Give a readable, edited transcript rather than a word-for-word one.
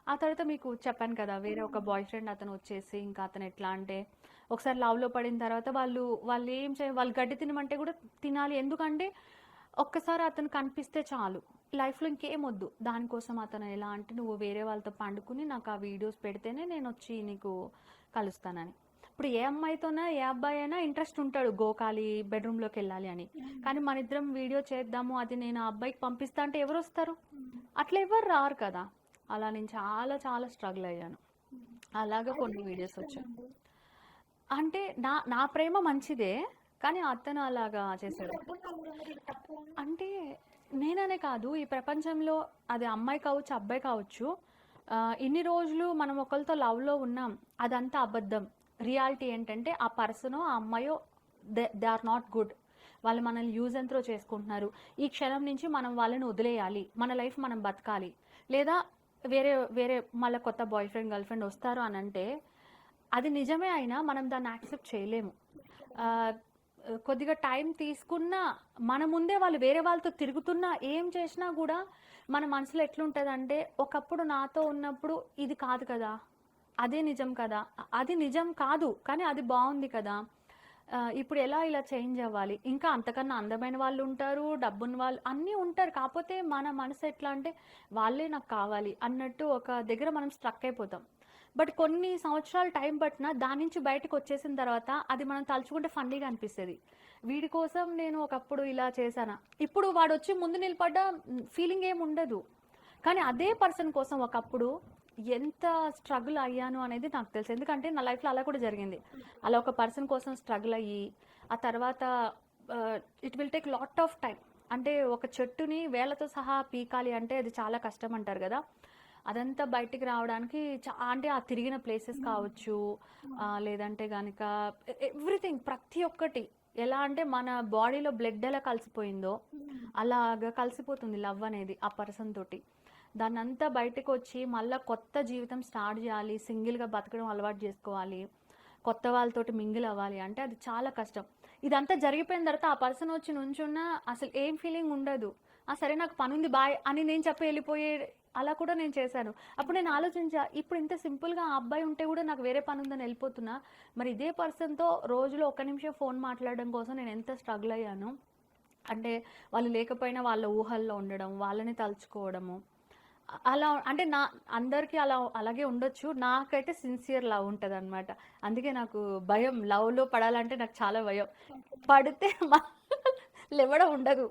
ఆ తర్వాత మీకు చెప్పాను కదా! వేరే ఒక బాయ్ ఫ్రెండ్ అతను వచ్చేసి ఇంకా అతను ఎట్లా అంటే ఒకసారి లవ్‌లో పడిన తర్వాత వాళ్ళు గడ్డి తినమంటే కూడా తినాలి. ఎందుకంటే ఒక్కసారి అతను కనిపిస్తే చాలు. లైఫ్‌లో ఇంకేమొద్దు. దానికోసం అతను ఎలా అంటే నువ్వు వేరే వాళ్ళతో పండుకుని నాకు ఆ వీడియోస్ పెడితేనే నేనొచ్చి నీకు కలుస్తానని. ఇప్పుడు ఏ అమ్మాయితోనా, ఏ అబ్బాయి అయినా ఇంట్రెస్ట్ ఉంటాడు గోకాలి, బెడ్‌రూమ్‌లోకెళ్ళాలి అని. కానీ మనిద్దరం వీడియో చేద్దాము, అది నేను ఆ అబ్బాయికి పంపిస్తా అంటే ఎవరొస్తారు? అట్లా ఎవరు రారు కదా! అలా నేను చాలా చాలా స్ట్రగుల్ అయ్యాను. అలాగా కొన్ని వీడియోస్ వచ్చాయి. అంటే నా ప్రేమ మంచిదే. కానీ అతను అలాగా చేశాడు. అంటే నేననే కాదు, ఈ ప్రపంచంలో అది అమ్మాయి కావచ్చు, అబ్బాయి కావచ్చు. ఇన్ని రోజులు మనం ఒకళ్ళతో లవ్‌లో ఉన్నాం. అదంతా అబద్ధం. రియాలిటీ ఏంటంటే ఆ పర్సనో, ఆ అమ్మాయో దే ఆర్ నాట్ గుడ్. వాళ్ళు మనల్ని యూజ్ అండ్ త్రో చేసుకుంటున్నారు. ఈ క్షణం నుంచి మనం వాళ్ళని వదిలేయాలి. మన లైఫ్ మనం బతకాలి. లేదా వేరే వేరే మళ్ళా కొత్త బాయ్ ఫ్రెండ్, గర్ల్ ఫ్రెండ్ వస్తారు అనంటే అది నిజమే అయినా మనం దాన్ని యాక్సెప్ట్ చేయలేము. ఆహ్, కొద్దిగా టైం తీసుకున్నా, మన ముందే వాళ్ళు వేరే వాళ్ళతో తిరుగుతున్నా, ఏం చేసినా గూడా మన మనసులో ఎట్లుంటదంటే, ఒకప్పుడు నాతో ఉన్నప్పుడు ఇది కాదు కదా! అదే నిజం కదా! అది నిజం కాదు. కానీ అది బావుంది కదా! ఇప్పుడు ఎలా ఇలా చేంజ్ అవ్వాలి? ఇంకా అంతకన్నా అందమైన వాళ్ళుంటారు, డబ్బున్న వాళ్ళు అన్నీ ఉంటారు. కాపోతే మన మనసు ఎట్లా అంటే, వాళ్ళే నాకు కావాలి అన్నట్టు ఒక దగ్గర మనం స్ట్రక్ అయిపోతాం. బట్ కొన్ని సంవత్సరాలు టైం పట్టినా దాని నుంచి బయటకొచ్చేసిన తర్వాత అది మనం తలుచుకుంటే ఫన్నీగా అనిపిస్తది. వీడి కోసం నేను ఒకప్పుడు ఇలా చేశానా? ఇప్పుడు వాడొచ్చి ముందు నిలబడ్డా ఫీలింగ్ ఏముండదు. కానీ అదే పర్సన్ కోసం ఒకప్పుడు ఎంత స్ట్రగుల్ అయ్యాను అనేది నాకు తెలుసు. ఎందుకంటే నా లైఫ్‌లో అలా కూడా జరిగింది. అలా ఒక పర్సన్ కోసం స్ట్రగుల్ అయ్యి, ఆ తర్వాత it will take lot of time. అంటే ఒక చెట్టుని వేళ్ళతో సహా పీకాలి అంటే అది చాలా కష్టం అంటారు గదా! అదంతా బయటికి రావడానికి అంటే ఆ తిరిగిన ప్లేసెస్ కావచ్చు, లేదంటే గనక ఎవ్రీథింగ్ ప్రతి ఒక్కటి. ఎలా అంటే మన బాడీలో బ్లడ్ ఎలా కలిసిపోయిందో అలాగా కలిసిపోతుంది లవ్ అనేది ఆ పర్సన్ తోటి. దాన్నంతా బయటకొచ్చి మళ్ళా కొత్త జీవితం స్టార్ట్ చేయాలి. సింగిల్‌గా బతకడం అలవాటు చేసుకోవాలి. కొత్త వాళ్ళతోటి మింగిల్ అవ్వాలి అంటే అది చాలా కష్టం. ఇదంతా జరిగిపోయిన తర్వాత ఆ పర్సన్ వచ్చి నుంచున్నా అసలు ఏం ఫీలింగ్ ఉండదు. సరే నాకు పనుంది బాయ్ అని నేను చెప్పి వెళ్ళిపోయే అలా కూడా నేను చేశాను. అప్పుడు నేను ఆలోచించా, ఇప్పుడు ఇంత సింపుల్‌గా ఆ అబ్బాయి ఉంటే కూడా నాకు వేరే పనుందని వెళ్ళిపోతున్నా. మరి ఇదే పర్సన్‌తో రోజులో ఒక్క నిమిషం ఫోన్ మాట్లాడడం కోసం నేను ఎంత స్ట్రగుల్ అయ్యానో. అంటే వాళ్ళు లేకపోయినా వాళ్ళ ఊహల్లో ఉండడం, వాళ్ళని తలుచుకోవడము. అలా అంటే అందరికీ అలాగే ఉండొచ్చు. నాకైతే సిన్సియర్ లవ్ ఉంటదనమాట. అందుకే నాకు భయం. లవ్‌లో పడాలంటే నాకు చాలా భయం. పడితే లేవడం ఉండదు.